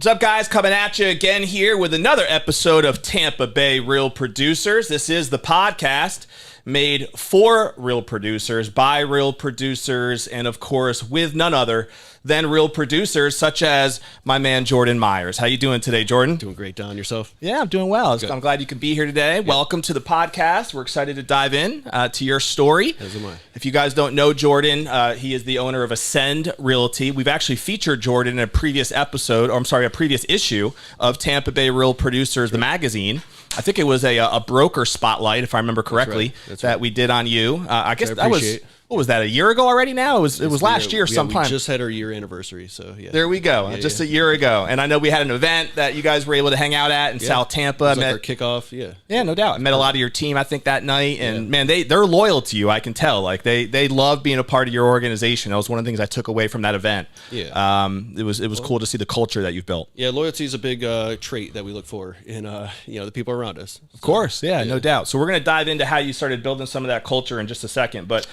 What's up, guys? Coming at you again here with another episode of Tampa Bay Real Producers. This is the podcast made for real producers, by real producers, and of course with none other than real producers such as my man Jordan Myers. How you doing today, Jordan? Doing great, Don. Yourself? Yeah, I'm doing well. Good. I'm glad you can be here today. Yeah. Welcome to the podcast. We're excited to dive in to your story. As am I. If you guys don't know Jordan, he is the owner of Ascend Realty. We've actually featured Jordan in a previous episode, or I'm sorry, a previous issue of Tampa Bay Real Producers, the magazine. I think it was a broker spotlight, if I remember correctly, That's that right. we did on you. I guess that was, what was that, a year ago already now? It was last year sometime. We just had our year anniversary, so yeah. There we go. Yeah, just a year ago. And I know we had an event that you guys were able to hang out at in South Tampa. It was like our kickoff, yeah. Yeah, no doubt. I met a lot of your team, I think, that night. And man, they're loyal to you, I can tell. Like they love being a part of your organization. That was one of the things I took away from that event. Yeah. It was cool to see the culture that you've built. Yeah, loyalty is a big trait that we look for in the people around us. Of course, yeah, no doubt. So we're going to dive into how you started building some of that culture in just a second. But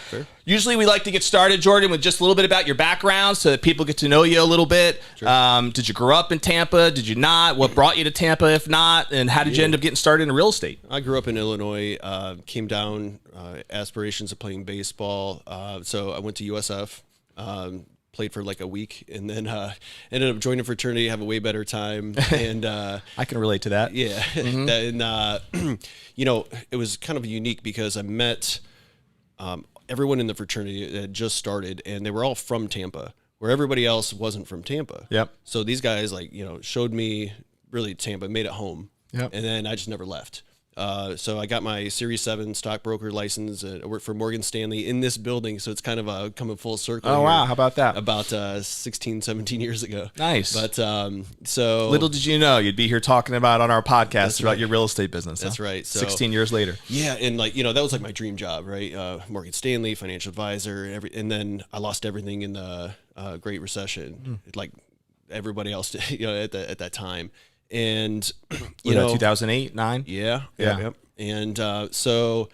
usually we like to get started, Jordan, with just a little bit about your background so that people get to know you a little bit. Sure. Did you grow up in Tampa? Did you not? What brought you to Tampa, if not? And how did you end up getting started in real estate? I grew up in Illinois, came down, aspirations of playing baseball. So I went to USF, played for like a week, and then ended up joining a fraternity, have a way better time. And I can relate to that. Yeah. Mm-hmm. And, it was kind of unique because I met everyone in the fraternity that had just started, and they were all from Tampa, where everybody else wasn't from Tampa. Yep. So these guys, showed me really Tampa, made it home. Yep. And then I just never left. So I got my Series 7 stockbroker license. I worked for Morgan Stanley in this building, so it's kind of coming full circle. Oh, wow. How about that? About 16, 17 years ago. Nice. But so... Little did you know you'd be here talking about on our podcast about your real estate business. That's right. So, 16 years later. Yeah, and that was like my dream job, right? Morgan Stanley, financial advisor, and then I lost everything in the Great Recession, like everybody else did, at that time. And 2008, 9. Yeah. And so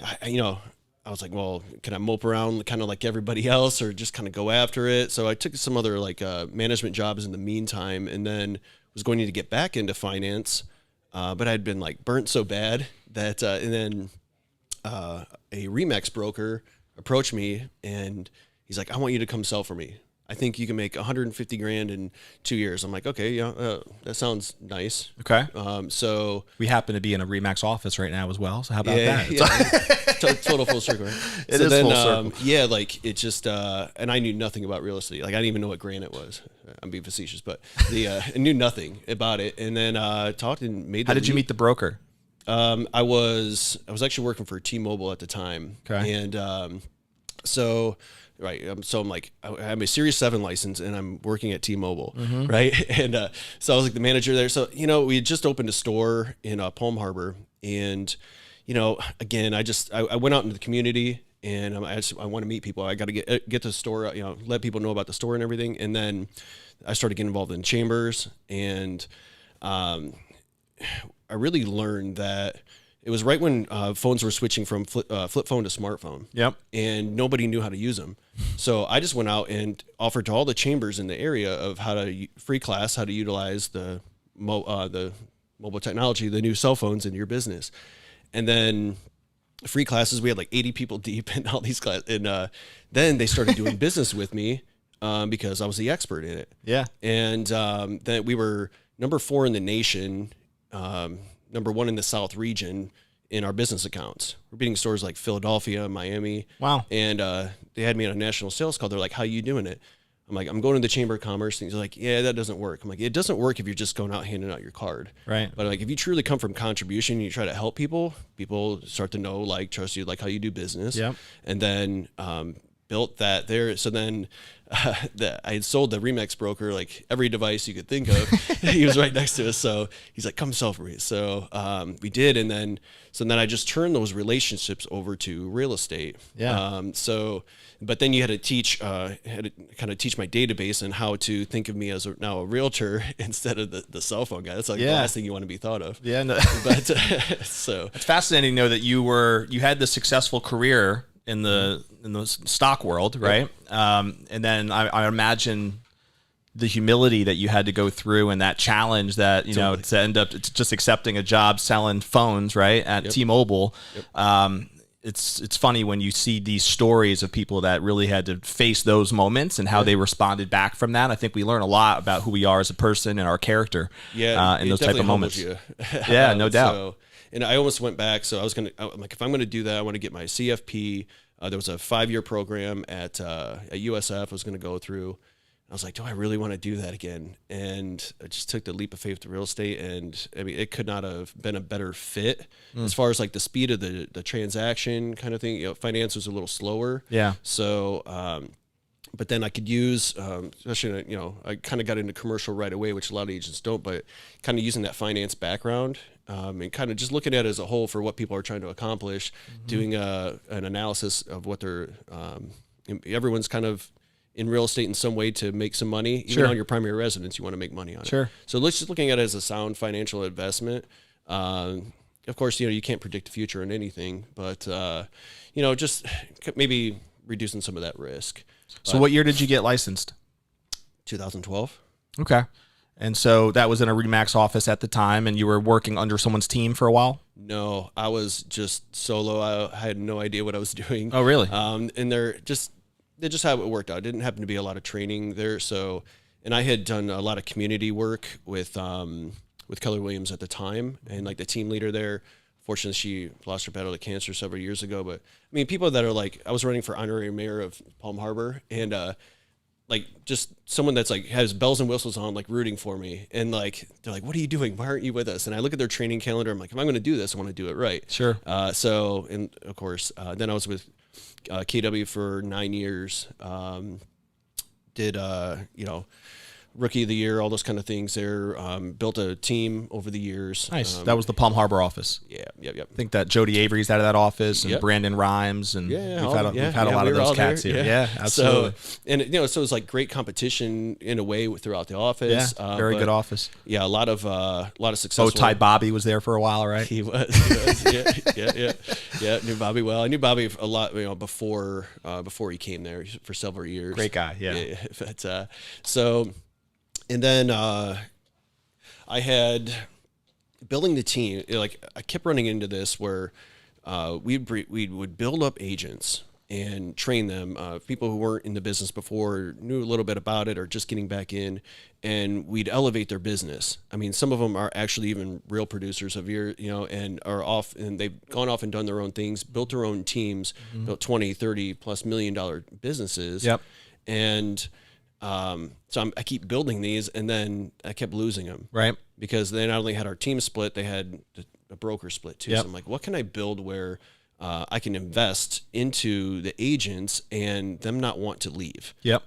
I was like, well, can I mope around kind of like everybody else, or just kind of go after it? So I took some other management jobs in the meantime, and then was going to get back into finance, but I'd been burnt so bad that and then a Remax broker approached me, and he's like, I want you to come sell for me. I think you can make $150,000 in 2 years. I'm like, okay, yeah, that sounds nice. Okay. So we happen to be in a Remax office right now as well. So how about that? Yeah. Total full circle. Right? It is full circle. Yeah, it just, and I knew nothing about real estate. I didn't even know what granite was. I'm being facetious, but I knew nothing about it. And then talked and made. How did you meet the broker? I was actually working for T-Mobile at the time. Okay. And so. Right. So I'm like, I have my Series 7 license, and I'm working at T-Mobile. Mm-hmm. Right. And so I was like the manager there. So, we had just opened a store in Palm Harbor. And, again, I went out into the community, and I want to meet people. I got to get to the store, let people know about the store and everything. And then I started getting involved in chambers. And I really learned that it was right when phones were switching from flip phone to smartphone. Yep. And nobody knew how to use them. So I just went out and offered to all the chambers in the area of how to utilize the mobile technology, the new cell phones in your business. And then free classes, we had 80 people deep in all these classes. And then they started doing business with me because I was the expert in it. Yeah. And then we were number 4 in the nation, number 1 in the South region in our business accounts. We're beating stores like Philadelphia, Miami. Wow. And they had me on a national sales call. They're like, how you doing it? I'm like, I'm going to the Chamber of Commerce. And he's like, yeah, that doesn't work. I'm like, it doesn't work if you're just going out handing out your card. Right. But if you truly come from contribution and you try to help people start to know, trust you, how you do business. Yep. And then built that there. So then I had sold the Remax broker, every device you could think of. He was right next to us. So he's like, come sell for me. So we did. And then I just turned those relationships over to real estate. Yeah. But then you had to teach my database and how to think of me as now a realtor instead of the cell phone guy. That's the last thing you want to be thought of. Yeah. No. But so it's fascinating to know that you had this successful career in the stock world, right? And then I imagine the humility that you had to go through and that challenge that, you know, to end up just accepting a job selling phones, right, at T-Mobile. It's funny when you see these stories of people that really had to face those moments and how they responded back from that. I think we learn a lot about who we are as a person and our character in those type of moments. Yeah, no doubt. So, and I almost went back. So I'm like, if I'm going to do that, I want to get my CFP. There was a 5-year program at USF I was going to go through. I was like, do I really want to do that again? And I just took the leap of faith to real estate. And I mean, it could not have been a better fit as far as like the speed of the transaction kind of thing. You know, finance was a little slower. Yeah. So, but then I could use, especially, you know, I kind of got into commercial right away, which a lot of agents don't, but kind of using that finance background and kind of just looking at it as a whole for what people are trying to accomplish, doing an analysis of what they're, everyone's kind of in real estate in some way to make some money. Even on your primary residence, you want to make money on it. So let's just looking at it as a sound financial investment. Of course, you know, you can't predict the future in anything, but, you know, just maybe reducing some of that risk. So what year did you get licensed? 2012. Okay. And so that was in a RE/MAX office at the time, and you were working under someone's team for a while? No, I was just solo. I had no idea what I was doing. Oh, really? And that's just how it worked out. It didn't happen to be a lot of training there. So, and I had done a lot of community work with Keller Williams at the time, and like the team leader there. Fortunately, she lost her battle to cancer several years ago. But I mean, people that are like, I was running for honorary mayor of Palm Harbor, and like just someone that's like has bells and whistles on, like rooting for me, and like they're like, "What are you doing? Why aren't you with us?" And I look at their training calendar. I'm like, if I'm going to do this, I want to do it right. Sure. So, and of course, then I was with KW for 9 years. Did you know, rookie of the year, all those kind of things there. Built a team over the years. Nice. That was the Palm Harbor office. Yeah. Yep. I think that Jody Avery's out of that office, and Brandon Rhymes, and we've had a lot of those cats here. Yeah, absolutely. So, and you know, so it was like great competition in a way throughout the office. Yeah, very good office. Yeah, a lot of successful. Oh, Ty Bobby was there for a while, right? He was. Yeah. Knew Bobby well. I knew Bobby a lot, you know, before he came there for several years. Great guy. Yeah. But so. And then I had building the team. Like I kept running into this where we would build up agents and train them, people who weren't in the business before, knew a little bit about it, or just getting back in, and we'd elevate their business. I mean, some of them are actually even real producers of you know, and are off, and they've gone off and done their own things, built their own teams, built 20, 30 plus $1 million businesses. Yep. And so I keep building these, and then I kept losing them. Right. Because they not only had our team split, they had a broker split too. So I'm like, what can I build where I can invest into the agents and them not want to leave? Yep.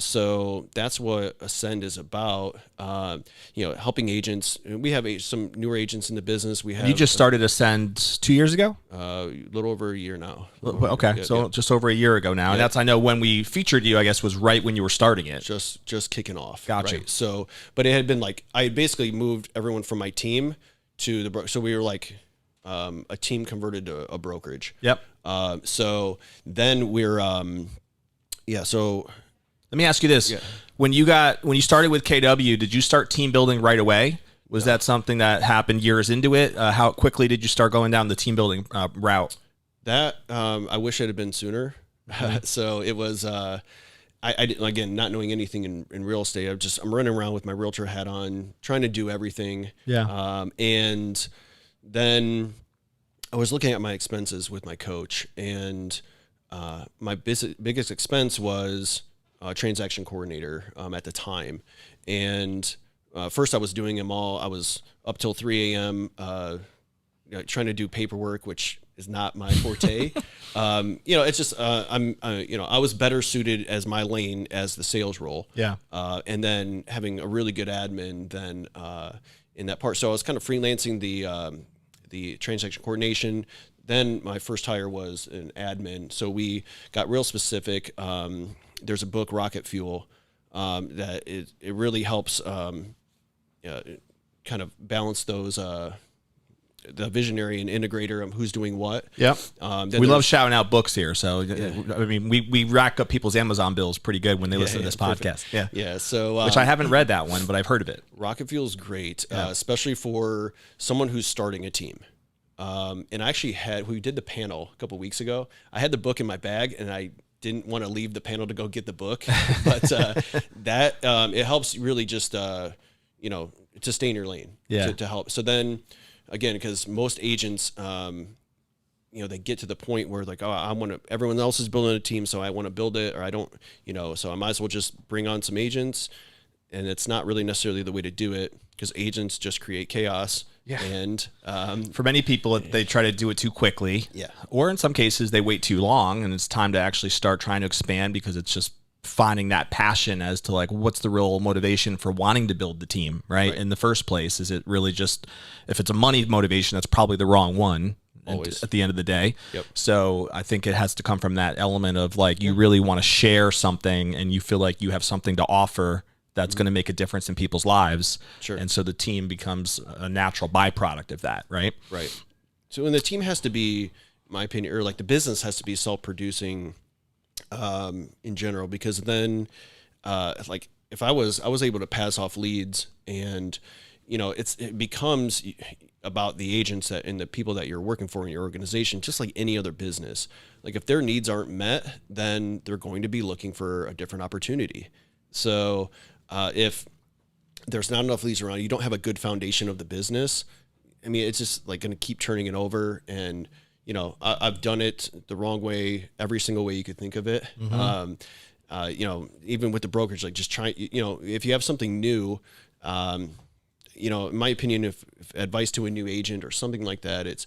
So that's what Ascend is about. You know, helping agents. We have some newer agents in the business. We have. You just started Ascend 2 years ago? A little over a year now. Okay, so just over a year ago now. And that's, I know when we featured you, I guess, was right when you were starting it. Just kicking off. Gotcha. Right? So, but it had been like, I had basically moved everyone from my team to the broker. So we were like a team converted to a brokerage. Yep. So then we're, so. Let me ask you this. Yeah. When you started with KW, did you start team building right away? Was that something that happened years into it? How quickly did you start going down the team building route? That, I wish it had been sooner. So it was, I didn't, again, not knowing anything in real estate. I'm running around with my realtor hat on, trying to do everything. Yeah. And then I was looking at my expenses with my coach, and my biggest expense was transaction coordinator at the time. And first I was doing them all. I was up till 3 a.m. Trying to do paperwork, which is not my forte. You know, it's just you know, I was better suited as my lane as the sales role. Yeah. And then having a really good admin then in that part. So I was kind of freelancing the transaction coordination. Then my first hire was an admin. So we got real specific. There's a book, Rocket Fuel, that it really helps kind of balance those the visionary and integrator of who's doing what. Yep. We love shouting out books here. So, I mean, we rack up people's Amazon bills pretty good when they listen to this podcast. Perfect. Yeah. So, which I haven't read that one, but I've heard of it. Rocket Fuel is great, especially for someone who's starting a team. And I actually we did the panel a couple weeks ago. I had the book in my bag and I didn't want to leave the panel to go get the book, but it helps really just, to stay in your lane to help. So then again, because most agents, they get to the point where like, oh, everyone else is building a team, so I want to build it, or I don't, so I might as well just bring on some agents. And it's not really necessarily the way to do it, because agents just create chaos. Yeah. And for many people, they try to do it too quickly. Yeah. Or in some cases, they wait too long, and it's time to actually start trying to expand, because it's just finding that passion as to like, what's the real motivation for wanting to build the team, right? In the first place. Is it really just, if it's a money motivation, that's probably the wrong one. Always. At the end of the day. Yep. So I think it has to come from that element of like, you really want to share something and you feel like you have something to offer that's going to make a difference in people's lives. Sure. And so the team becomes a natural byproduct of that, right? Right. So when the team has to be, in my opinion, or like the business has to be self-producing in general, because then like if I was able to pass off leads, and it becomes about the agents and the people that you're working for in your organization, just like any other business. Like if their needs aren't met, then they're going to be looking for a different opportunity. So if there's not enough leads around, you don't have a good foundation of the business, I mean, it's just like going to keep turning it over. And, I've done it the wrong way, every single way you could think of it. Mm-hmm. Even with the brokerage, like just try, if you have something new, in my opinion, if advice to a new agent or something like that, it's,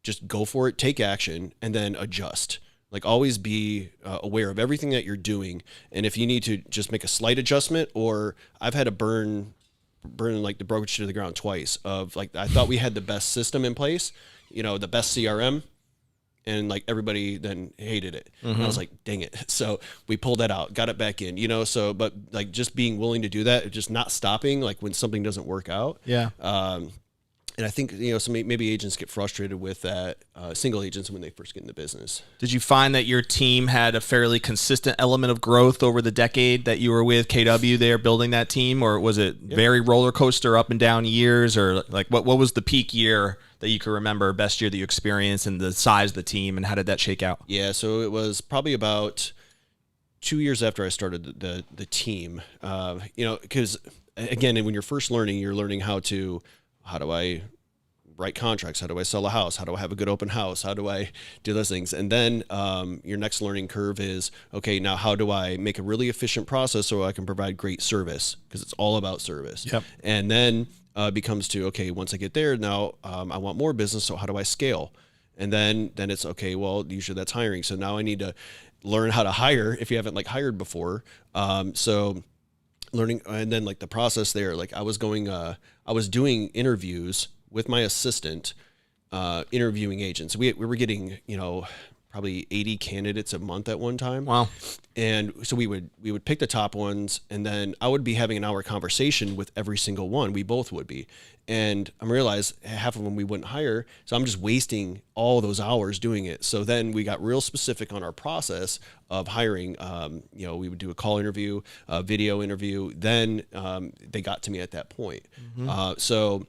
just go for it, take action, and then adjust. Like always be aware of everything that you're doing. And if you need to just make a slight adjustment, or I've had to burn like the brokerage to the ground twice of like, I thought we had the best system in place, the best CRM, and like everybody then hated it. Mm-hmm. And I was like, dang it. So we pulled that out, got it back in, but like just being willing to do that, just not stopping, like when something doesn't work out. Yeah. And I think, so maybe agents get frustrated with that, single agents when they first get into business. Did you find that your team had a fairly consistent element of growth over the decade that you were with KW there building that team? Or was it very roller coaster up and down years? Or like what was the peak year that you can remember, best year that you experienced, and the size of the team, and how did that shake out? Yeah, so it was probably about 2 years after I started the team, because again, when you're first learning, you're learning how do I write contracts? How do I sell a house? How do I have a good open house? How do I do those things? And then your next learning curve is, okay, now how do I make a really efficient process so I can provide great service? Because it's all about service. Yep. And then it becomes to, okay, once I get there, now I want more business. So how do I scale? And then it's, okay, well, usually that's hiring. So now I need to learn how to hire if you haven't like hired before. So learning, and then like the process there, like I was doing interviews with my assistant, interviewing agents. We were getting, probably 80 candidates a month at one time. Wow. And so we would pick the top ones, and then I would be having an hour conversation with every single one. We both would be. And I realized half of them we wouldn't hire. So I'm just wasting all those hours doing it. So then we got real specific on our process of hiring. We would do a call interview, a video interview. Then they got to me at that point. Mm-hmm.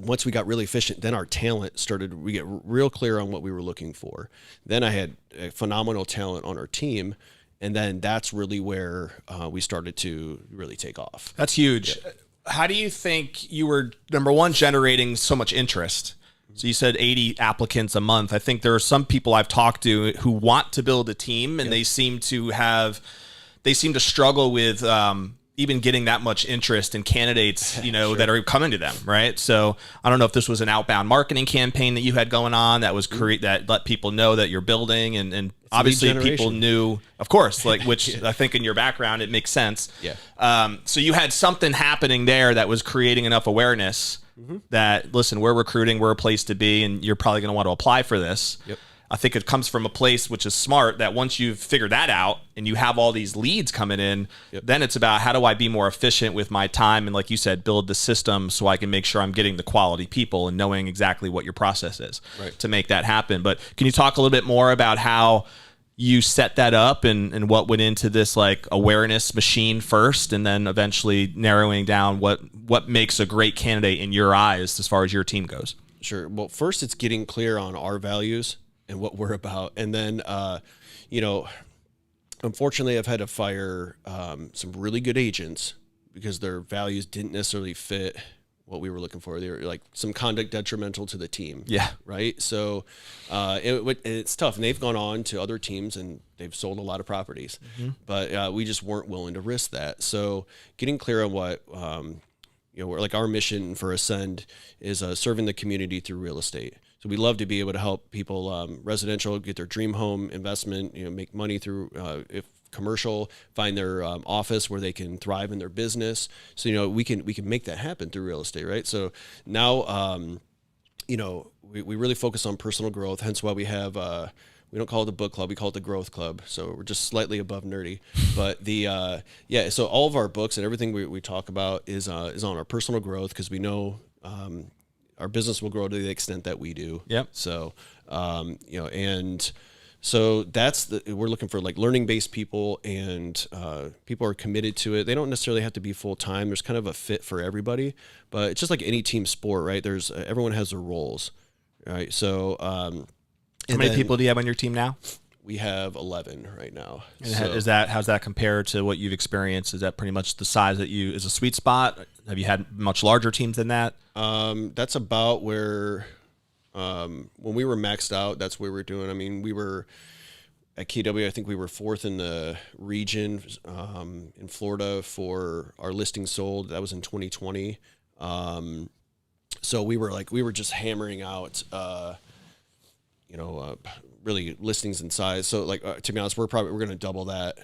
Once we got really efficient, then our talent we get real clear on what we were looking for. Then I had a phenomenal talent on our team. And then that's really where we started to really take off. That's huge. Yeah. How do you think you were, number one, generating so much interest? So you said 80 applicants a month. I think there are some people I've talked to who want to build a team, and they seem to struggle with even getting that much interest in candidates, sure, that are coming to them, right? So I don't know if this was an outbound marketing campaign that you had going on that was that let people know that you're building, and obviously people knew, of course, like, which I think in your background, it makes sense. Yeah. So you had something happening there that was creating enough awareness that, listen, we're recruiting, we're a place to be, and you're probably going to want to apply for this. Yep. I think it comes from a place which is smart, that once you've figured that out and you have all these leads coming in, then it's about how do I be more efficient with my time? And like you said, build the system so I can make sure I'm getting the quality people and knowing exactly what your process is to make that happen. But can you talk a little bit more about how you set that up and what went into this like awareness machine first, and then eventually narrowing down what makes a great candidate in your eyes as far as your team goes? Sure. Well, first it's getting clear on our values and what we're about. And then, unfortunately I've had to fire some really good agents because their values didn't necessarily fit what we were looking for. They were like some conduct detrimental to the team. Yeah. Right. So it's tough. And they've gone on to other teams and they've sold a lot of properties, but we just weren't willing to risk that. So getting clear on what, like our mission for Ascend is serving the community through real estate. So we love to be able to help people residential get their dream home investment, make money through if commercial, find their office where they can thrive in their business. So, we can make that happen through real estate, right? So now, we really focus on personal growth, hence why we have, we don't call it the book club, we call it the growth club. So we're just slightly above nerdy, but so all of our books and everything we talk about is on our personal growth, because we know, our business will grow to the extent that we do. Yep. So, and so we're looking for like learning-based people, and people are committed to it. They don't necessarily have to be full-time. There's kind of a fit for everybody, but it's just like any team sport, right? Everyone has their roles, right? So, how many people do you have on your team now? We have 11 right now. And how's that compared to what you've experienced? Is that pretty much the size that is a sweet spot? Have you had much larger teams than that? That's about where, when we were maxed out, that's what we were doing. I mean, we were at KW, I think we were 4th in the region, in Florida for our listings sold. That was in 2020. So we were just hammering out, really listings in size. So to be honest, we're going to double that,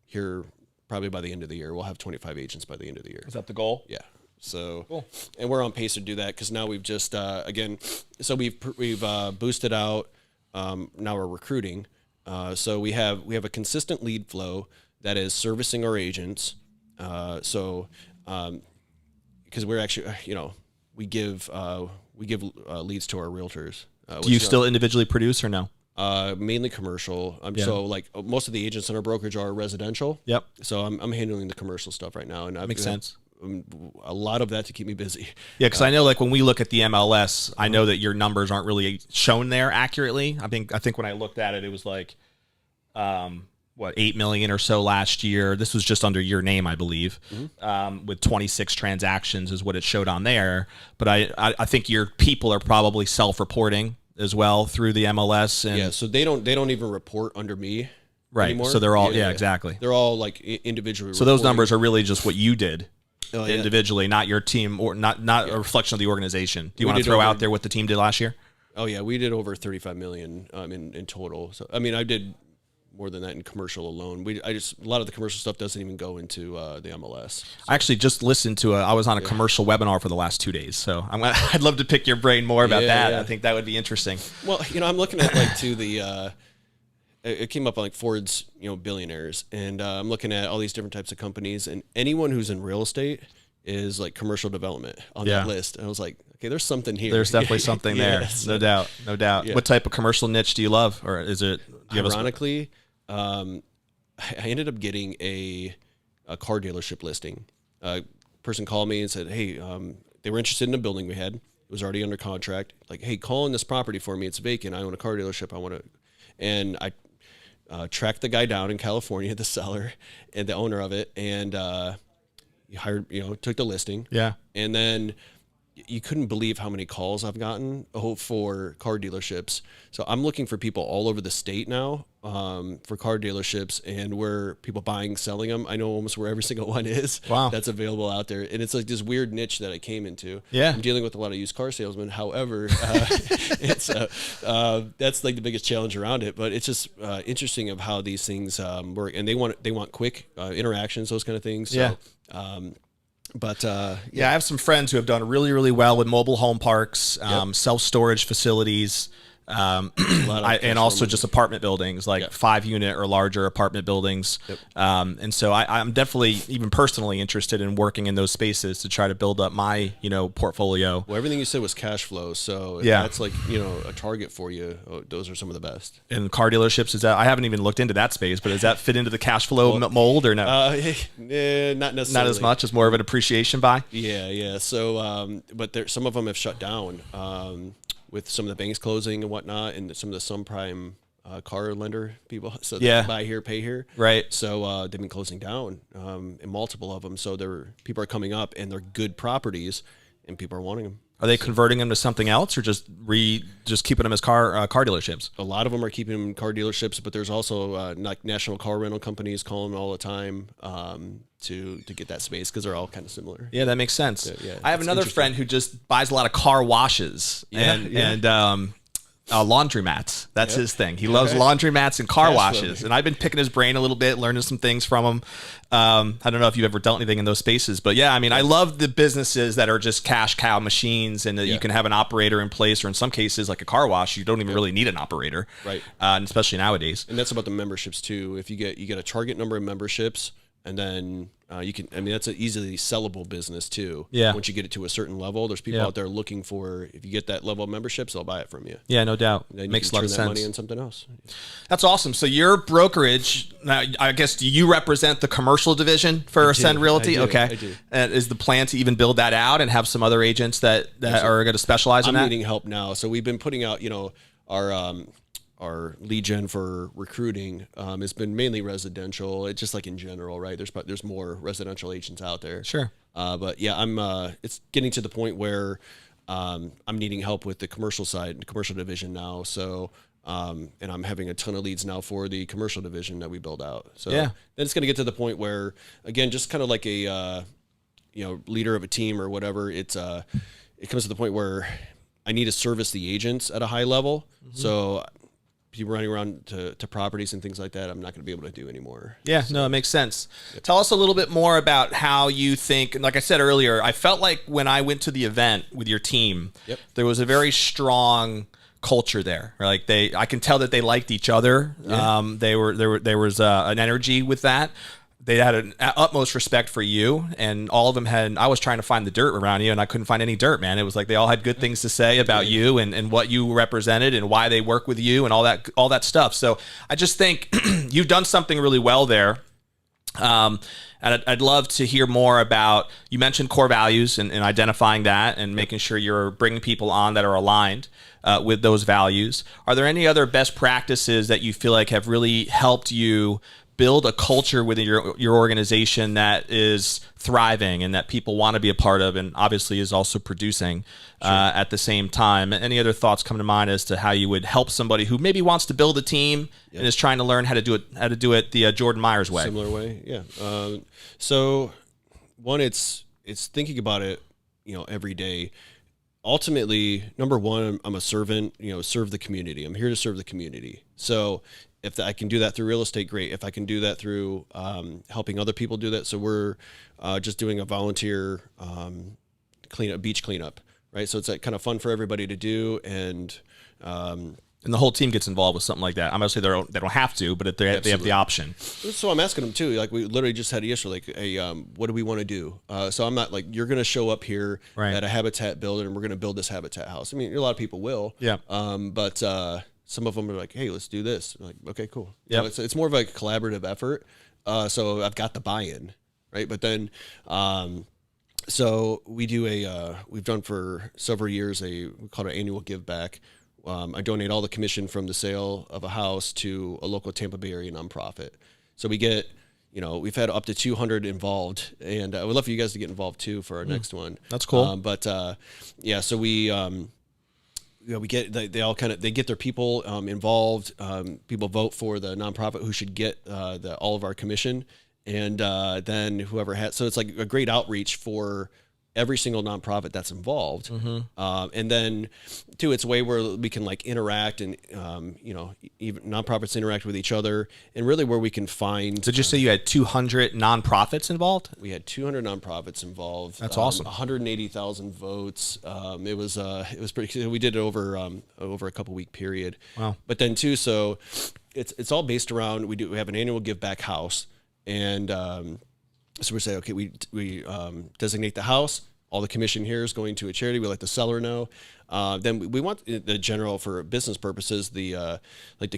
here probably by the end of the year. We'll have 25 agents by the end of the year. Is that the goal? Yeah. So, cool. And we're on pace to do that, because now we've just, we've boosted out, now we're recruiting. So we have a consistent lead flow that is servicing our agents. Because we're actually, we give leads to our realtors. Do you still individually produce or no? Mainly commercial. So most of the agents in our brokerage are residential. Yep. So I'm handling the commercial stuff right now, and makes sense. A lot of that to keep me busy. Yeah, because I know when we look at the MLS, I know that your numbers aren't really shown there accurately. I think when I looked at it, it was like 8 million or so last year. This was just under your name, I believe, with 26 transactions is what it showed on there. But I think your people are probably self-reporting as well through the MLS. And so they don't even report under me. Right. Anymore. So they're all, exactly. They're all like individually. So those numbers are really just what you did individually, not your team, or not a reflection of the organization. Do you want to throw out there what the team did last year? Oh yeah, we did over 35 million in total. So I mean, I did more than that in commercial alone. A lot of the commercial stuff doesn't even go into the MLS. So. I actually just listened to I was on a commercial webinar for the last 2 days, so I'd love to pick your brain more about that. Yeah. I think that would be interesting. Well, I'm looking at it came up on Ford's, billionaires, and I'm looking at all these different types of companies, and anyone who's in real estate is like commercial development on that list. And I was like, okay, there's something here. There's definitely something there. No doubt. Yeah. What type of commercial niche do you love? Or is it, ironically, I ended up getting a car dealership listing. A person called me and said, hey, they were interested in a building we had. It was already under contract. Like, hey, call in this property for me. It's vacant. I own a car dealership. And I tracked the guy down in California, the seller and the owner of it. And, he hired, took the listing. Yeah. And then you couldn't believe how many calls I've gotten for car dealerships. So I'm looking for people all over the state now, for car dealerships, and where people buying, selling them. I know almost where every single one is. Wow. That's available out there. And it's like this weird niche that I came into. Yeah. I'm dealing with a lot of used car salesmen. However, it's that's like the biggest challenge around it, but it's just interesting of how these things work, and they want quick interactions, those kind of things. So, yeah. I have some friends who have done really, really well with mobile home parks, self-storage facilities. and also just apartment buildings, like 5-unit or larger apartment buildings. Yep. And so I'm definitely, even personally, interested in working in those spaces to try to build up my, portfolio. Well, everything you said was cash flow. So if that's like, a target for you, those are some of the best. And car dealerships, I haven't even looked into that space, but does that fit into the cash flow mold or no? Not necessarily. Not as much. It's more of an appreciation buy. Yeah. So, but some of them have shut down with some of the banks closing and whatnot, and some of the subprime car lender people. So they buy here, pay here. Right. So they've been closing down in multiple of them. So people are coming up, and they're good properties, and people are wanting them. Are they converting them to something else, or just keeping them as car dealerships? A lot of them are keeping them car dealerships, but there's also like national car rental companies calling all the time to get that space, because they're all kind of similar. Yeah, that makes sense. I have another friend who just buys a lot of car washes and laundromats. That's his thing. He loves laundromats and car washes. And I've been picking his brain a little bit, learning some things from him. I don't know if you've ever dealt anything in those spaces, but yeah, I mean, I love the businesses that are just cash cow machines, and that you can have an operator in place, or in some cases, like a car wash, you don't even really need an operator, right? And especially nowadays. And that's about the memberships too. If you get a target number of memberships, and then you can, I mean, that's an easily sellable business too. Yeah. Once you get it to a certain level, there's people out there looking for, if you get that level of memberships, they'll buy it from you. Yeah, no doubt. Then Makes a lot of sense. turn that money into something else. That's awesome. So your brokerage, now, I guess, do you represent the commercial division for Ascend Realty? I Okay. do. And is the plan to even build that out and have some other agents that are going to specialize in that? I'm needing help now. So we've been putting out, our lead gen for recruiting has been mainly residential. It's just like in general, right? There's more residential agents out there. Sure. But yeah, it's getting to the point where I'm needing help with the commercial side, the commercial division now. So, and I'm having a ton of leads now for the commercial division that we build out. So then it's going to get to the point where, again, just kind of like a, leader of a team or whatever, it comes to the point where I need to service the agents at a high level. Mm-hmm. So people running around to properties and things like that, I'm not going to be able to do anymore. Yeah, so, no, it makes sense. Yep. Tell us a little bit more about how you think, and like I said earlier, I felt like when I went to the event with your team, there was a very strong culture there. Like I can tell that they liked each other. Yeah. There was an energy with that. They had an utmost respect for you, and all of them had, I was trying to find the dirt around you, and I couldn't find any dirt, man. It was like they all had good things to say about you and what you represented and why they work with you and all that stuff. So I just think you've done something really well there. And I'd love to hear more about, you mentioned core values and identifying that and making sure you're bringing people on that are aligned with those values. Are there any other best practices that you feel like have really helped you build a culture within your organization that is thriving and that people want to be a part of, and obviously is also producing at the same time? Any other thoughts come to mind as to how you would help somebody who maybe wants to build a team and is trying to learn how to do it the Jordan Myers way? Similar way, yeah. So one, it's thinking about it, every day. Ultimately, number one, I'm a servant, serve the community. I'm here to serve the community. So if I can do that through real estate, great. If I can do that through helping other people do that. So we're just doing a volunteer beach cleanup, right? So it's kind of fun for everybody to do. And the whole team gets involved with something like that. I'm going to say they don't have to, but they have the option. So I'm asking them too. Like we literally just had a issue, like, hey, what do we want to do? So I'm not like, you're going to show up here at a habitat builder and we're going to build this habitat house. I mean, a lot of people will. Yeah. But some of them are like, hey, let's do this. I'm like, okay, cool. Yeah. It's more of a collaborative effort. So I've got the buy-in, right? But then, so we do we've done for several years we call it an annual give back. I donate all the commission from the sale of a house to a local Tampa Bay area nonprofit. So we get, we've had up to 200 involved, and I would love for you guys to get involved too for our next one. That's cool. So we, we get, they all they get their people involved. People vote for the nonprofit who should get all of our commission, and then whoever has. So it's like a great outreach for every single nonprofit that's involved. And then too, it's a way where we can like interact and, even nonprofits interact with each other, and really where we can find. Did you say you had 200 nonprofits involved? We had 200 nonprofits involved. That's awesome. 180,000 votes. It was pretty. We did it over a couple week period. Wow. But then too, so it's all based around. We have an annual give back house, and so we say, okay, we designate the house. All the commission here is going to a charity. We let the seller know. Then we want the general, for business purposes, the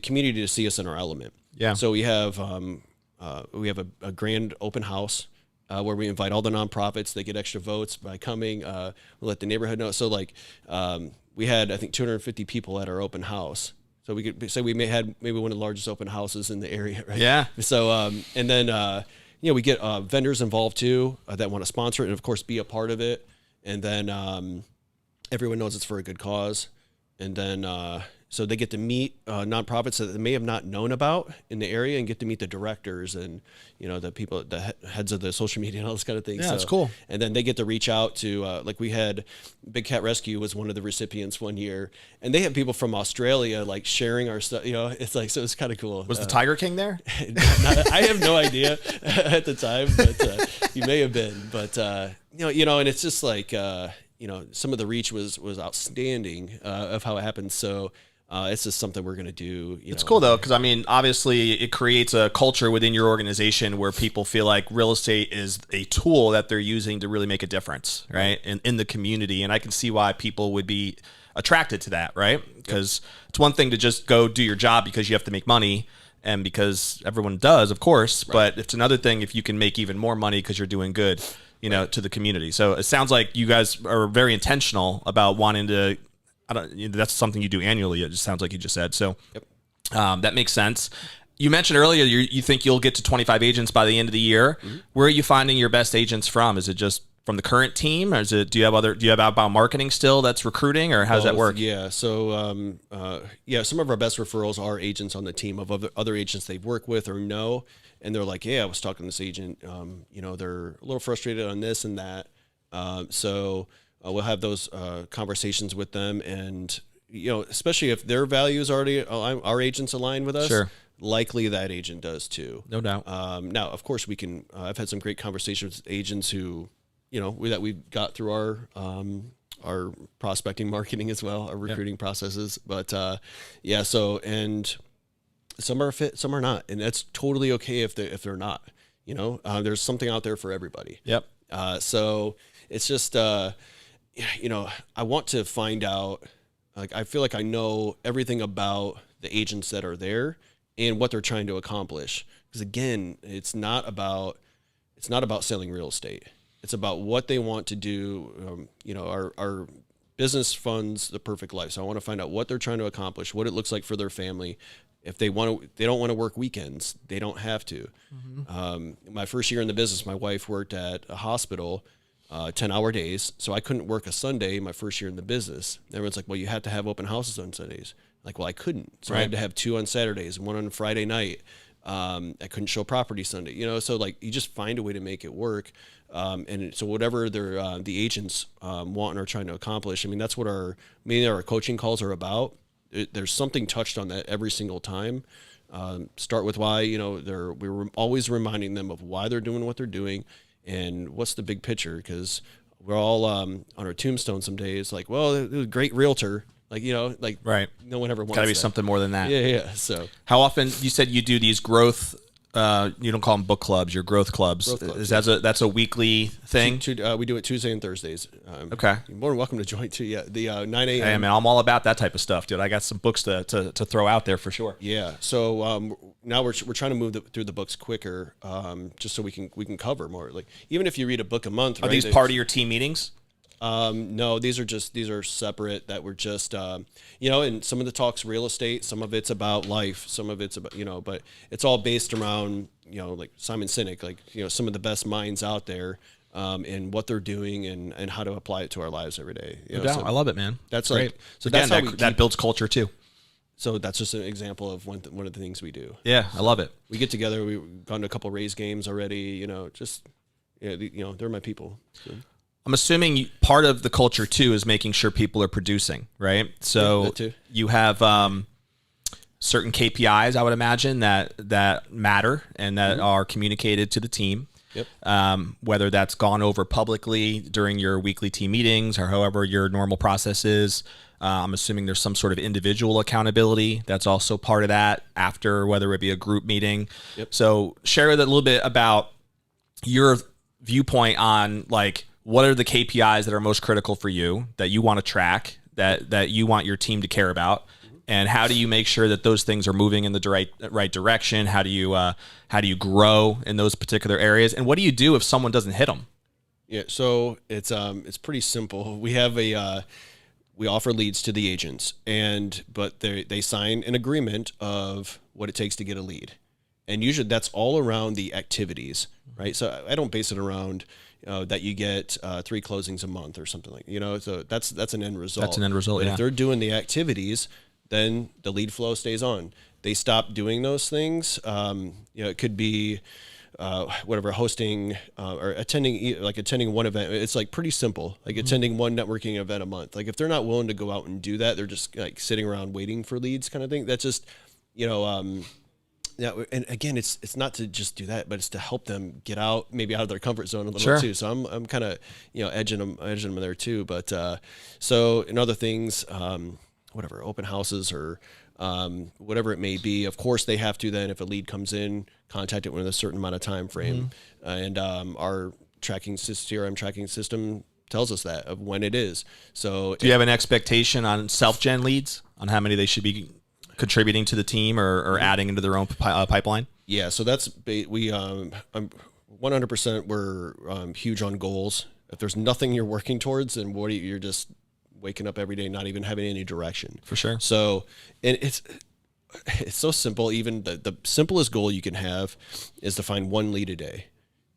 community to see us in our element. Yeah. So we have a grand open house where we invite all the nonprofits. They get extra votes by coming. We let the neighborhood know. So we had, I think, 250 people at our open house. So we could say we had maybe one of the largest open houses in the area, right? Yeah. So and then we get vendors involved too that want to sponsor it and of course be a part of it. And then everyone knows it's for a good cause. And then so they get to meet nonprofits that they may have not known about in the area, and get to meet the directors and the people, the heads of the social media and all this kind of thing. Yeah, that's cool. And then they get to reach out to like we had Big Cat Rescue was one of the recipients one year, and they had people from Australia like sharing our stuff. It's like, so it's kind of cool. Was the Tiger King there? I have no idea at the time, but he may have been. But and it's just like some of the reach was outstanding of how it happened. So. It's just something we're going to do. It's cool though, because I mean, obviously it creates a culture within your organization where people feel like real estate is a tool that they're using to really make a difference, right? In the community. And I can see why people would be attracted to that, right? Because it's one thing to just go do your job because you have to make money, and because everyone does, of course, right. But it's another thing if you can make even more money because you're doing good, to the community. So it sounds like you guys are very intentional about wanting to. That's something you do annually. It just sounds like you just said. So yep. That makes sense. You mentioned earlier you think you'll get to 25 agents by the end of the year. Mm-hmm. Where are you finding your best agents from? Is it just from the current team, or do you have outbound marketing still that's recruiting, or how does that work? Yeah. So some of our best referrals are agents on the team of other agents they've worked with or know, and they're like, yeah, I was talking to this agent. They're a little frustrated on this and that. We'll have those conversations with them, and especially if their values already our agents align with us. Sure. Likely that agent does too. No doubt. Now, of course, we can. I've had some great conversations with agents who, that we've got through our prospecting, marketing as well, our recruiting processes. But So and some are fit, some are not, and that's totally okay if they're not. There's something out there for everybody. Yep. So it's just. I want to find out, like, I feel like I know everything about the agents that are there and what they're trying to accomplish. Because again, it's not about selling real estate. It's about what they want to do. Our business funds the perfect life. So I want to find out what they're trying to accomplish, what it looks like for their family. If they don't want to work weekends, they don't have to. Mm-hmm. My first year in the business, my wife worked at a hospital, 10-hour days. So I couldn't work a Sunday my first year in the business. Everyone's like, well, you have to have open houses on Sundays. Like, well, I couldn't. So I had to have 2 on Saturdays and 1 on Friday night. I couldn't show property Sunday, so like you just find a way to make it work. And so whatever the agents want and are trying to accomplish, I mean, that's what our coaching calls are about. There's something touched on that every single time. Start with why, we were always reminding them of why they're doing what they're doing. And what's the big picture? Because we're all on our tombstone some days, like, well, it was a great realtor. Like, right. No one ever wants Got to be that. something more than that. Yeah. So how often, you said you do these growth, you don't call them book clubs, your growth clubs. That's a weekly thing? We do it Tuesday and Thursdays. Okay. You're more than welcome to join too. Yeah. The 9 a.m. Hey, man, I'm all about that type of stuff, dude. I got some books to throw out there for sure. Yeah. So now we're trying to move through the books quicker, just so we can cover more. Like, even if you read a book a month, Are these part of your team meetings? No, these are separate, that we're just, and some of the talk's real estate, some of it's about life, some of it's about, but it's all based around, like Simon Sinek, like, some of the best minds out there, and what they're doing and how to apply it to our lives every day. No doubt. I love it, man. That's great. Like, so again, that's how that builds culture too. So that's just an example of one of the things we do. Yeah. I love it. We get together. We've gone to a couple Rays games already, they're my people. So. I'm assuming part of the culture too is making sure people are producing, right? So you have certain KPIs, I would imagine, that matter and that are communicated to the team. Yep. Whether that's gone over publicly during your weekly team meetings or however your normal process is. I'm assuming there's some sort of individual accountability that's also part of that after, whether it be a group meeting. Yep. So share a little bit about your viewpoint on like what are the KPIs that are most critical for you that you want to track, that you want your team to care about, and how do you make sure that those things are moving in the right direction? How do you grow in those particular areas, and what do you do if someone doesn't hit them? Yeah, so it's pretty simple. We have we offer leads to the agents, but they sign an agreement of what it takes to get a lead, and usually that's all around the activities, right? So I don't base it around that you get 3 closings a month or something like, so that's an end result. That's an end result. But yeah. if they're doing the activities, then the lead flow stays on. They stop doing those things. It could be hosting or attending one event. It's like pretty simple, like attending one networking event a month. Like if they're not willing to go out and do that, they're just like sitting around waiting for leads kind of thing. That's just, yeah. And again, it's not to just do that, but it's to help them get maybe out of their comfort zone a little bit too. So I'm kind of, edging them there too. But so in other things, open houses or whatever it may be, of course they have to then, if a lead comes in, contact it within a certain amount of time frame. And our CRM tracking system tells us that of when it is. So do you have an expectation on self-gen leads, on how many they should be contributing to the team or adding into their own pipeline? Yeah. So that's, I'm 100%, we're huge on goals. If there's nothing you're working towards, then you're just waking up every day not even having any direction. For sure. So, and it's so simple. Even the simplest goal you can have is to find 1 lead a day.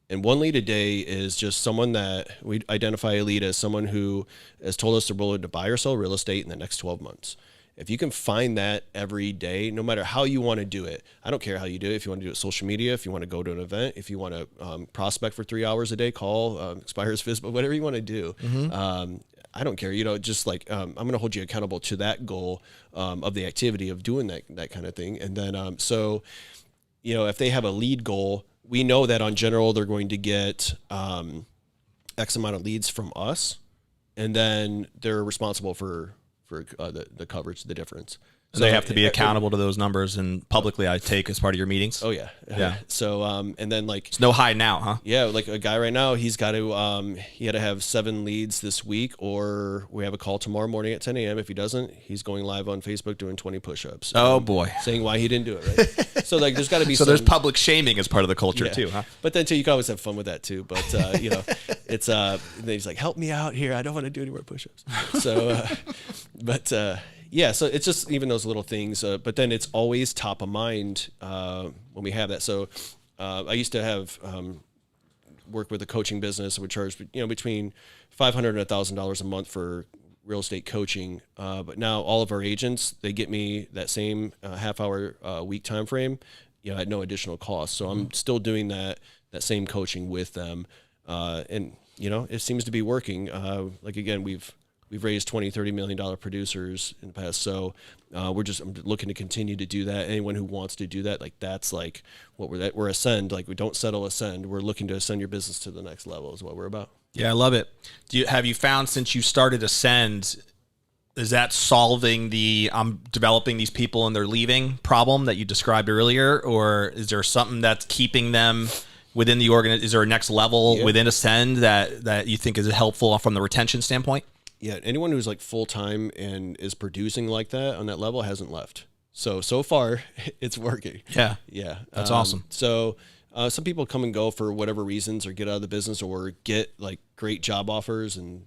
And 1 lead a day is just someone that we identify a lead as someone who has told us they're willing to buy or sell real estate in the next 12 months. If you can find that every day, no matter how you want to do it, I don't care how you do it. If you want to do it social media, if you want to go to an event, if you want to prospect for 3 hours a day, call, expires Facebook, whatever you want to do. I don't care, just like, I'm going to hold you accountable to that goal of the activity of doing that kind of thing. And then, if they have a lead goal, we know that on general, they're going to get X amount of leads from us. And then they're responsible for the coverage, the difference. So they have to be accountable to those numbers, and publicly I take as part of your meetings. Oh yeah. Yeah. So, and then like, it's no hide now, huh? Yeah. Like a guy right now, he had to have 7 leads this week, or we have a call tomorrow morning at 10 a.m. If he doesn't, he's going live on Facebook doing 20 push-ups. Oh boy. Saying why he didn't do it. Right. So like, there's got to be, there's public shaming as part of the culture too, huh? But then too, you can always have fun with that too. But, it's, then he's like, help me out here. I don't want to do any more push-ups. So, yeah, so it's just even those little things, but then it's always top of mind when we have that. So I used to have work with a coaching business. I would charge between $500 and $1,000 a month for real estate coaching. But now all of our agents, they get me that same half-hour week time frame, at no additional cost. So I'm still doing that same coaching with them, and it seems to be working. Like again, we've raised $20-30 million producers in the past. So I'm looking to continue to do that. Anyone who wants to do that, like that's like what we're Ascend. Like we don't settle Ascend. We're looking to ascend your business to the next level is what we're about. Yeah, I love it. Have you found since you started Ascend, is that solving the I'm developing these people and they're leaving problem that you described earlier? Or is there something that's keeping them within the organization? Is there a next level within Ascend that you think is helpful from the retention standpoint? Yeah, anyone who's like full-time and is producing like that on that level hasn't left. So far, it's working. Yeah. Yeah. That's awesome. So some people come and go for whatever reasons, or get out of the business, or get like great job offers, and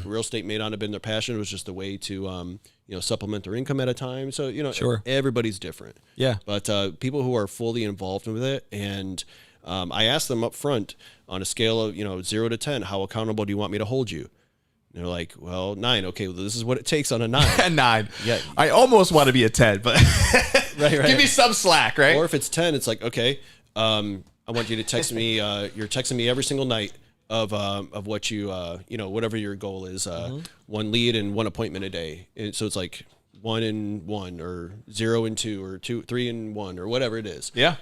real estate may not have been their passion. It was just a way to supplement their income at a time. So Sure. Everybody's different. Yeah. But people who are fully involved with it, and I ask them up front on a scale of 0 to 10, how accountable do you want me to hold you? And they're like, well, 9. Okay, well, this is what it takes on a 9. A 9. Yeah. I almost want to be a 10, but right. Give me some slack, right? Or if it's 10, it's like, okay, I want you to text me. You're texting me every single night. of what you whatever your goal is, one lead and one appointment a day. And so it's like 1 and 1 or 0 and 2 or 2, 3 and 1 or whatever it is. Yeah.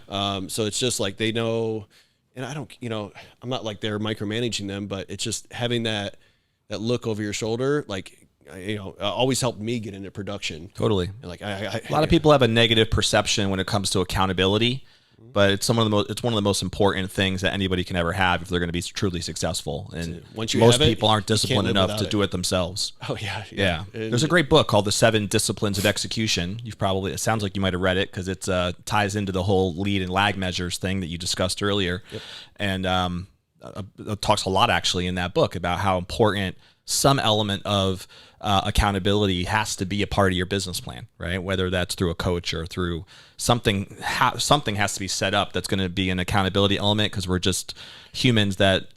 So it's just like they know, and I don't, I'm not like they're micromanaging them, but it's just having that look over your shoulder, like, always helped me get into production. Totally. And like a lot of people have a negative perception when it comes to accountability, but it's one of the most important things that anybody can ever have if they're going to be truly successful. And once you most have it, people aren't disciplined enough to it. do it themselves. Oh yeah. Yeah. There's a great book called The 7 Disciplines of Execution. It sounds like you might have read it because it ties into the whole lead and lag measures thing that you discussed earlier. Yep. And it talks a lot actually in that book about how important some element of accountability has to be a part of your business plan, right? Whether that's through a coach or through something, something has to be set up that's going to be an accountability element, because we're just humans that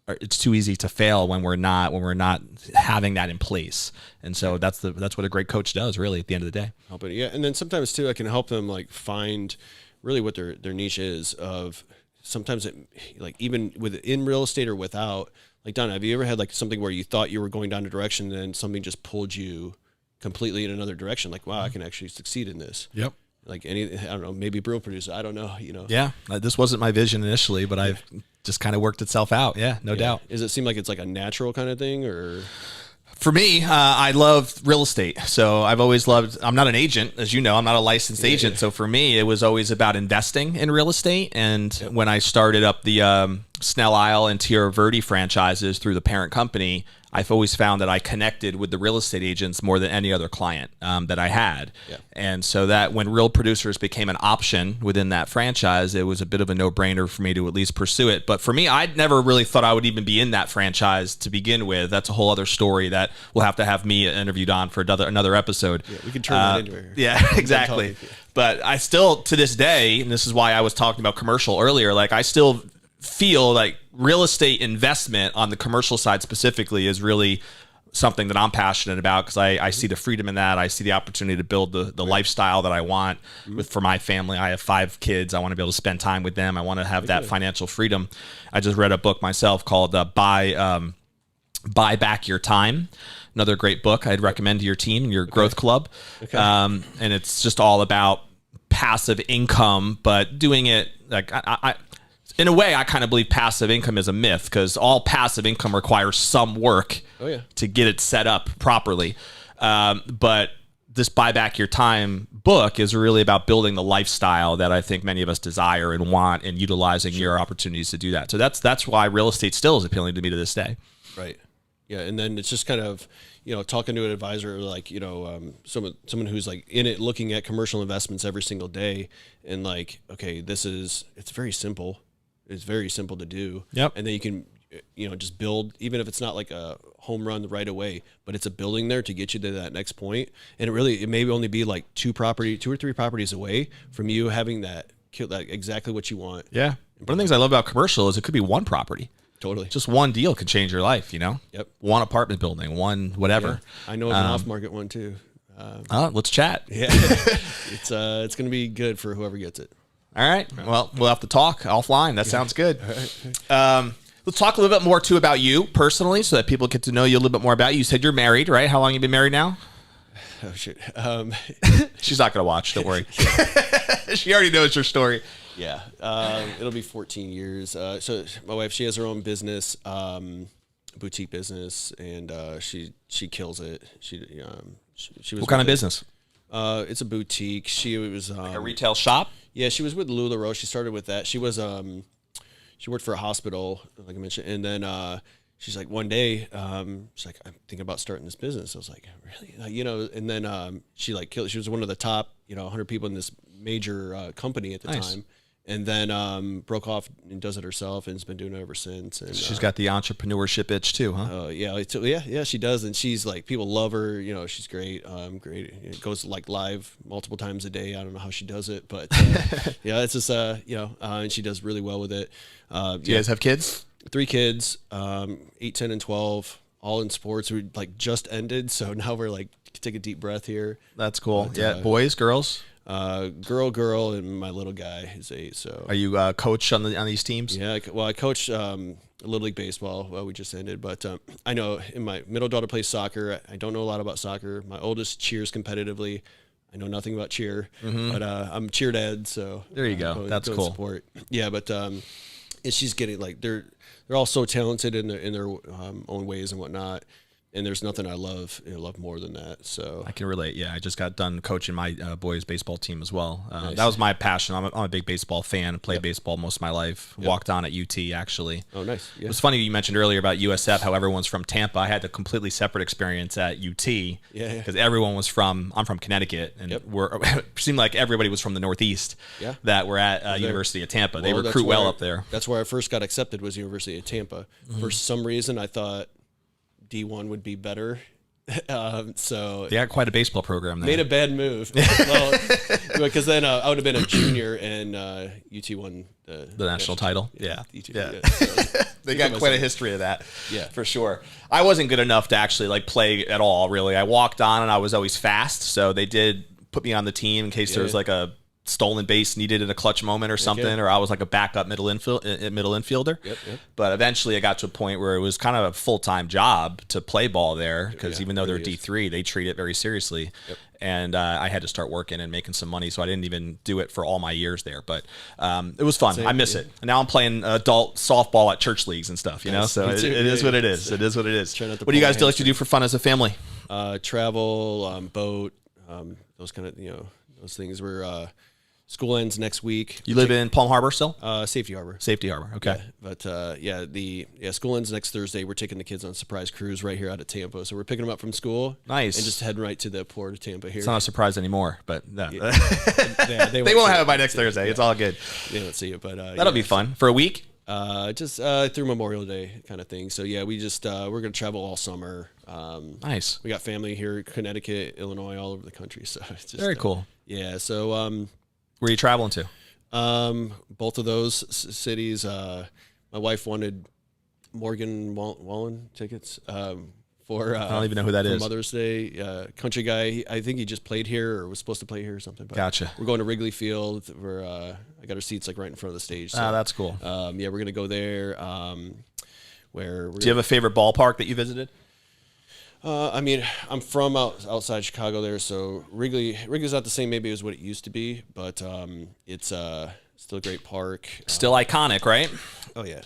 it's too easy to fail when we're not having that in place. And so that's what a great coach does, really, at the end of the day. Yeah, and then sometimes too, I can help them like find really what their niche is. Of sometimes like even in real estate or without. Like, Don, have you ever had like something where you thought you were going down a direction and then something just pulled you completely in another direction? Like, wow, I can actually succeed in this. Yep. Like I don't know, maybe real producer. I don't know, Yeah. This wasn't my vision initially, but I've just kind of worked itself out. Yeah, no doubt. Does it seem like it's like a natural kind of thing, or? For me, I love real estate. So I've always loved, I'm not an agent, as you know, I'm not a licensed agent. So for me, it was always about investing in real estate. And when I started up the Snell Isle and Tierra Verde franchises through the parent company, I've always found that I connected with the real estate agents more than any other client that I had. Yeah. And so that when real producers became an option within that franchise, it was a bit of a no-brainer for me to at least pursue it. But for me, I'd never really thought I would even be in that franchise to begin with. That's a whole other story that we'll have to have me interviewed on for another episode. Yeah, we can turn that into it. Yeah, exactly. But I still, to this day, and this is why I was talking about commercial earlier, like I still feel like real estate investment on the commercial side specifically is really something that I'm passionate about, because I see the freedom in that. I see the opportunity to build the lifestyle that I want for my family. I have 5 kids. I want to be able to spend time with them. I want to have that financial freedom. I just read a book myself called Buy Back Your Time. Another great book I'd recommend to your team and your growth club. Okay. And it's just all about passive income, but doing it like in a way, I kind of believe passive income is a myth, because all passive income requires some work to get it set up properly. But this Buy Back Your Time book is really about building the lifestyle that I think many of us desire and want, and utilizing your opportunities to do that. So that's why real estate still is appealing to me to this day. Right. Yeah. And then it's just kind of, talking to an advisor, like, someone who's like in it, looking at commercial investments every single day, and like, okay, it's very simple. It's very simple to do. Yep. And then you can, just build, even if it's not like a home run right away, but it's a building there to get you to that next point. And it may only be like 2 or 3 properties away from you having that exactly what you want. Yeah. One of the things I love about commercial is it could be one property. Totally. Just one deal could change your life, Yep. One apartment building, one whatever. Yeah. I know of an off-market one too. Let's chat. Yeah. It's going to be good for whoever gets it. All right. Well, we'll have to talk offline. That sounds good. Let's talk a little bit more too about you personally, so that people get to know you a little bit more about you. You said you're married, right? How long have you been married now? Oh shit. She's not going to watch. Don't worry. She already knows your story. Yeah. It'll be 14 years. So my wife, she has her own business, boutique business, and she kills it. She was. What kind of business? It's a boutique. She was like a retail shop. Yeah, she was with LuLaRoe. She started with that. She was she worked for a hospital, like I mentioned, and then she's like one day, she's like, I'm thinking about starting this business. I was like, really? And then she like killed. She was one of the top 100 people in this major company at the time. And then broke off and does it herself, and has been doing it ever since. And she's got the entrepreneurship itch too, huh? Yeah, she does. And she's like, people love her. She's great. Great. It goes like live multiple times a day. I don't know how she does it, but it's just and she does really well with it. Do you guys have kids? 3 kids, 8, 10, and 12, all in sports. We like just ended, so now we're like take a deep breath here. That's cool. But, boys, girls. Girl, and my little guy is 8. So are you coach on these teams? Yeah. Well, I coach Little League baseball. Well, we just ended, but I know in my middle daughter plays soccer. I don't know a lot about soccer. My oldest cheers competitively. I know nothing about cheer, but I'm cheer dad, so there you go. That's cool. Support. Yeah, but and she's getting like they're all so talented in their own ways and whatnot. And there's nothing I love more than that. So I can relate. Yeah, I just got done coaching my boys' baseball team as well. Nice. That was my passion. I'm a big baseball fan. Played baseball most of my life. Walked on at UT actually. Oh, nice. Yeah. It was funny you mentioned earlier about USF. How everyone's from Tampa. I had a completely separate experience at UT. Yeah. Because everyone was from. I'm from Connecticut, and it seemed like everybody was from the Northeast. Yeah. That were at University of Tampa. They Well, recruit well up there. That's where I first got accepted, was University of Tampa. For some reason, I thought D1 would be better. So they got quite a baseball program there. Made a bad move. Well, because then I would have been a junior, and UT won the national title. Yeah. So, they got quite a history of that. Yeah, for sure. I wasn't good enough to actually like play at all. Really, I walked on, and I was always fast. So they did put me on the team in case there was like a stolen base needed in a clutch moment or something, or I was like a backup middle infielder. Yep. But eventually I got to a point where it was kind of a full-time job to play ball there, because even though they're D3, they treat it very seriously. And I had to start working and making some money, so I didn't even do it for all my years there. But it was fun. I miss it. And now I'm playing adult softball at church leagues and stuff, you know? So it is what it is. It is what it is. What do you guys like to do for fun as a family? Travel, boat, those kind of, those things. We're school ends next week. You live in Palm Harbor still? Safety Harbor. Safety Harbor. Okay. Yeah, but school ends next Thursday. We're taking the kids on a surprise cruise right here out of Tampa. So we're picking them up from school. Nice. And just heading right to the port of Tampa here. It's not a surprise anymore, but no. They won't have it by next Thursday. It's all good. They won't see it, but that'll be fun for a week. Just through Memorial Day kind of thing. So yeah, we just we're gonna travel all summer. Nice. We got family here, Connecticut, Illinois, all over the country. So it's just very cool. Yeah. So where are you traveling to? Both of those cities. My wife wanted Morgan Wallen tickets for. I don't even know who that is. Mother's Day. Country guy. I think he just played here or was supposed to play here or something. But gotcha. We're going to Wrigley Field. I got our seats like right in front of the stage. So, that's cool. Yeah, we're gonna go there. Do you have a favorite ballpark that you visited? I mean, I'm from outside Chicago there, so Wrigley's not the same maybe as what it used to be, but it's still a great park. Still iconic, right? Oh yeah.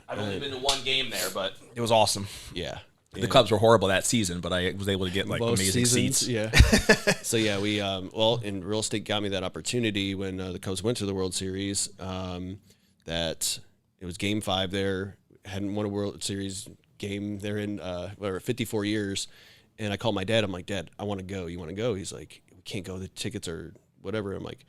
I've only been to one game there, but it was awesome. Yeah. The Cubs were horrible that season, but I was able to get like both amazing seasons, seats. Yeah. So yeah, we and real estate got me that opportunity when the Cubs went to the World Series. That it was Game 5 there. Hadn't won a World Series game there in 54 years, and I called my dad. I'm like, Dad, I want to go. You want to go? He's like, we can't go. The tickets are whatever. I'm like,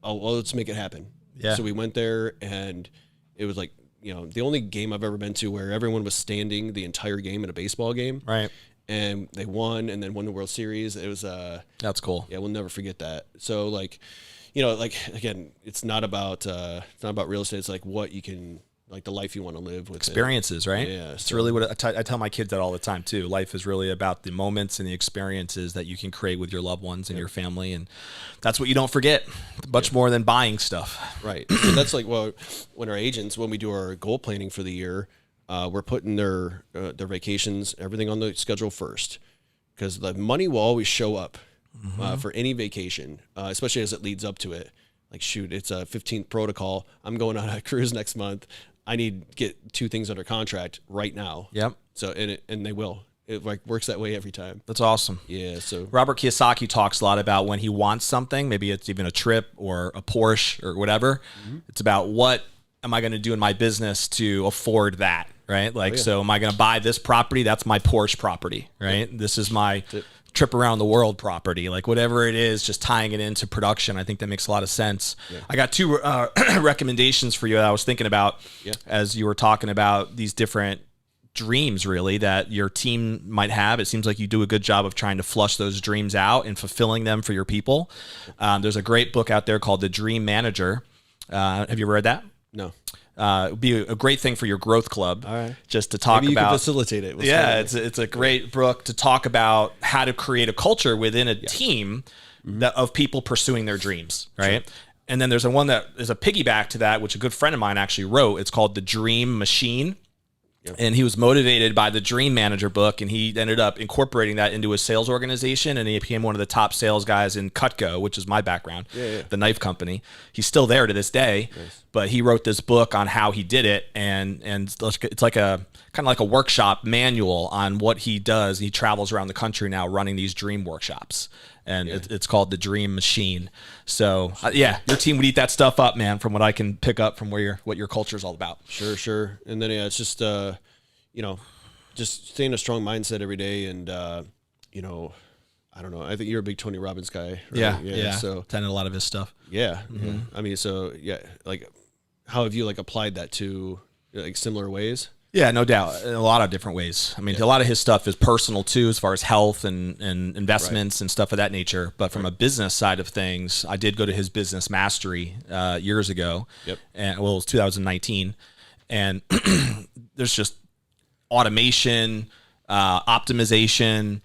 oh well, let's make it happen. Yeah. So we went there, and it was like, the only game I've ever been to where everyone was standing the entire game in a baseball game. Right. And they won, and then won the World Series. It was that's cool. Yeah, we'll never forget that. So like, again, it's not about real estate. It's like what you can, like the life you want to live with. Experiences, right? Yeah. It's really what I tell my kids that all the time too. Life is really about the moments and the experiences that you can create with your loved ones and your family. And that's what you don't forget, much more than buying stuff. Right. So that's like, well, when we do our goal planning for the year, we're putting their vacations, everything on the schedule first, because the money will always show up for any vacation, especially as it leads up to it. Like, shoot, it's a 15th protocol. I'm going on a cruise next month. I need to get 2 things under contract right now. Yep. So, and they will. It like works that way every time. That's awesome. Yeah. So Robert Kiyosaki talks a lot about when he wants something, maybe it's even a trip or a Porsche or whatever. It's about what am I going to do in my business to afford that, right? Like, so am I going to buy this property? That's my Porsche property, right? This is my trip around the world property, like whatever it is, just tying it into production. I think that makes a lot of sense. I got 2 recommendations for you that I was thinking about as you were talking about these different dreams really that your team might have. It seems like you do a good job of trying to flush those dreams out and fulfilling them for your people. There's a great book out there called The Dream Manager. Have you ever read that? No. It would be a great thing for your growth club. All right. Just to talk Maybe you about. can facilitate it. It's a great book to talk about how to create a culture within a team of people pursuing their dreams, right? Sure. And then there's one that is a piggyback to that, which a good friend of mine actually wrote. It's called The Dream Machine. Yep. And he was motivated by the Dream Manager book, and he ended up incorporating that into his sales organization, and he became one of the top sales guys in Cutco, which is my background, the knife company. He's still there to this day, but he wrote this book on how he did it, and it's like a kind of like a workshop manual on what he does. He travels around the country now running these dream workshops, and it's called the Dream Machine. So your team would eat that stuff up, man, from what I can pick up from what your culture is all about. Sure. And then it's just just stay in a strong mindset every day, and I don't know, I think you're a big Tony Robbins guy, right? Yeah, so attended a lot of his stuff. Yeah I mean, so like how have you like applied that to like similar ways? Yeah, no doubt. In a lot of different ways. I mean, a lot of his stuff is personal too, as far as health and investments and stuff of that nature. But from a business side of things, I did go to his business mastery years ago. And it was 2019. And there's just automation, optimization,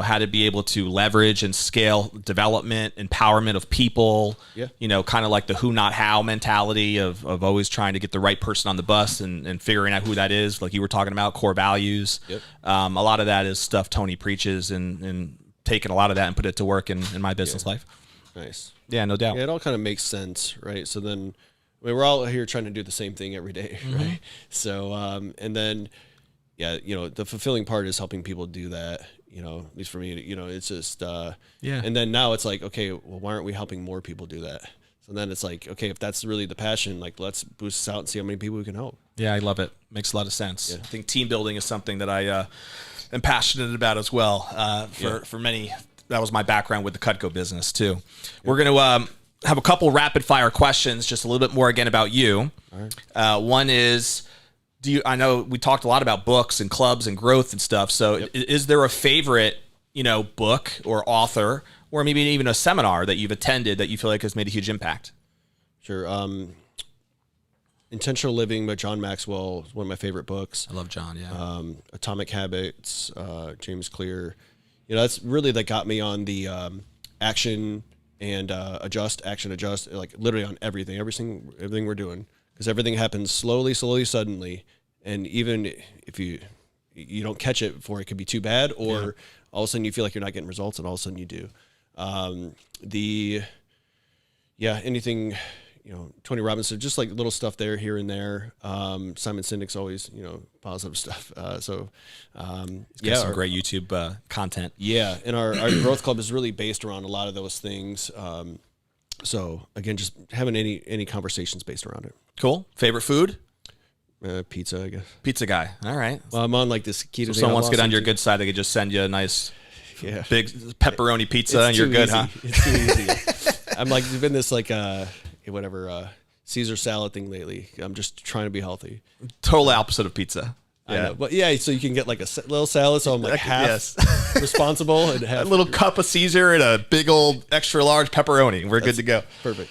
how to be able to leverage and scale development, empowerment of people, kind of like the who, not how mentality of always trying to get the right person on the bus and figuring out who that is. Like you were talking about, core values. A lot of that is stuff Tony preaches, and taking a lot of that and put it to work in my business life. Nice. Yeah, no doubt. Yeah, it all kind of makes sense, right? So then, I mean, we're all here trying to do the same thing every day, right? So, and then, the fulfilling part is helping people do that. At least for me, it's just, and then now it's like, okay, well, why aren't we helping more people do that? So then it's like, okay, if that's really the passion, like let's boost this out and see how many people we can help. Yeah, I love it. Makes a lot of sense. I think team building is something that I am passionate about as well. For many, that was my background with the Cutco business too. We're going to have a couple rapid fire questions, just a little bit more again about you. All right. One is, I know we talked a lot about books and clubs and growth and stuff. So is there a favorite, book or author, or maybe even a seminar that you've attended that you feel like has made a huge impact? Sure. Intentional Living by John Maxwell is one of my favorite books. I love John. Yeah. Atomic Habits, James Clear. That's really that got me on the action and adjust, like literally on everything we're doing. Because everything happens slowly, suddenly, and even if you don't catch it before it could be too bad, or all of a sudden you feel like you're not getting results, and all of a sudden you do. Anything, Tony Robbins, just like little stuff there, here and there. Simon Sinek's always, positive stuff. Some great YouTube content. Yeah, and our growth club is really based around a lot of those things. So again, just having any conversations based around it. Cool. Favorite food? Pizza, I guess. Pizza guy. All right. Well, I'm on like this keto. So if someone wants to get on your good side, they could just send you a nice, big pepperoni pizza, and you're good, huh? It's too easy. I'm like been this like Caesar salad thing lately. I'm just trying to be healthy. Total opposite of pizza. I know. But so you can get like a little salad, so I'm like half responsible and half a little cup of Caesar and a big old extra large pepperoni. We're good to go. Perfect.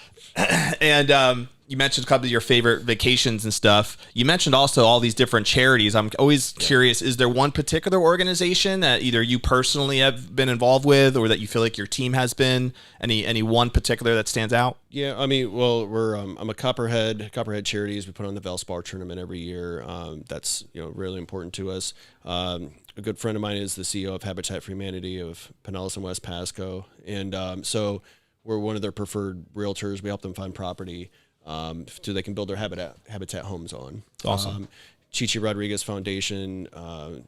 And you mentioned a couple of your favorite vacations and stuff. You mentioned also all these different charities. I'm always curious, is there one particular organization that either you personally have been involved with, or that you feel like your team has been? Any one particular that stands out? Yeah, I mean, well, we're I'm a Copperhead Charities. We put on the Valspar tournament every year. That's really important to us. A good friend of mine is the CEO of Habitat for Humanity of Pinellas and West Pasco, and so we're one of their preferred realtors. We help them find property so they can build their habitat homes on. Awesome. Chichi Rodriguez Foundation. I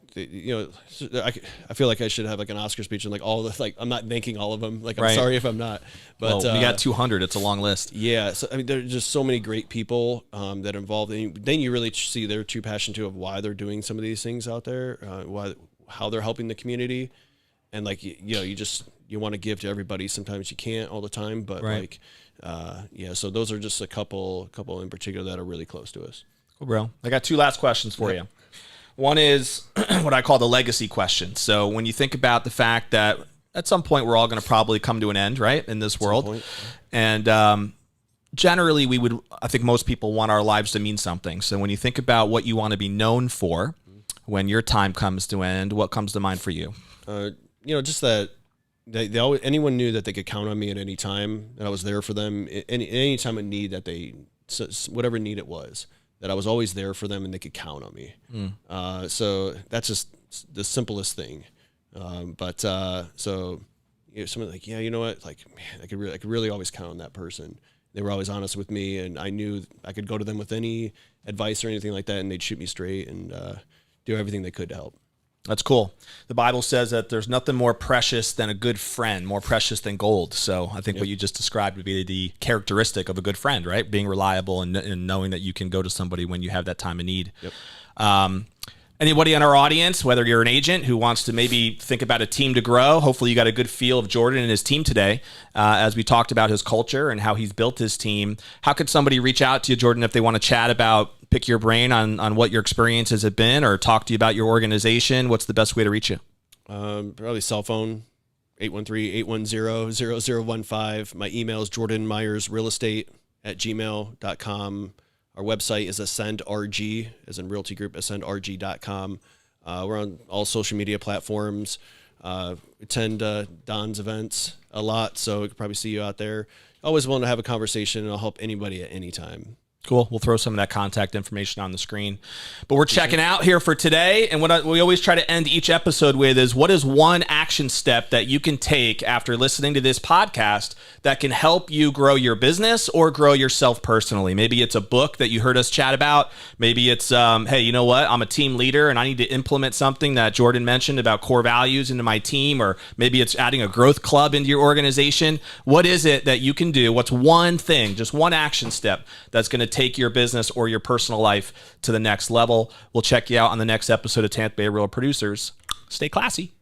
feel like I should have like an Oscar speech and like all the I'm not thanking all of them. Like I'm sorry if I'm not. But we got 200. It's a long list. Yeah. So I mean, there's just so many great people that are involved. And then you really see their true passion too of why they're doing some of these things out there, how they're helping the community, and like you want to give to everybody. Sometimes you can't all the time, but so those are just a couple in particular that are really close to us. Cool, bro. I got two last questions for you. One is what I call the legacy question. So when you think about the fact that at some point we're all going to probably come to an end, right, in this world, and generally I think most people want our lives to mean something. So when you think about what you want to be known for when your time comes to an end, what comes to mind for you? Just that they always, anyone knew that they could count on me at any time, and I was there for them any time of need that whatever need it was. that I was always there for them and they could count on me. So that's just the simplest thing. So someone like, yeah, you know what? Like, man, I could really always count on that person. They were always honest with me, and I knew I could go to them with any advice or anything like that, and they'd shoot me straight and do everything they could to help. That's cool. The Bible says that there's nothing more precious than a good friend, more precious than gold. So I think what you just described would be the characteristic of a good friend, right? Being reliable and knowing that you can go to somebody when you have that time of need. Yep. Anybody in our audience, whether you're an agent who wants to maybe think about a team to grow, hopefully you got a good feel of Jordan and his team today as we talked about his culture and how he's built his team. How could somebody reach out to you, Jordan, if they want to chat about, pick your brain on what your experiences have been or talk to you about your organization? What's the best way to reach you? Probably cell phone, 813-810-0015. My email is jordanmyersrealestate@gmail.com. Our website is AscendRG, as in Realty Group, AscendRG.com. We're on all social media platforms. Attend Don's events a lot, so we could probably see you out there. Always willing to have a conversation, and I'll help anybody at any time. Cool. We'll throw some of that contact information on the screen. But we're checking out here for today. And what we always try to end each episode with is, what is one action step that you can take after listening to this podcast that can help you grow your business or grow yourself personally? Maybe it's a book that you heard us chat about. Maybe it's, hey, you know what? I'm a team leader and I need to implement something that Jordan mentioned about core values into my team. Or maybe it's adding a growth club into your organization. What is it that you can do? What's one thing, just one action step that's going to take your business or your personal life to the next level? We'll check you out on the next episode of Tampa Bay Real Producers. Stay classy.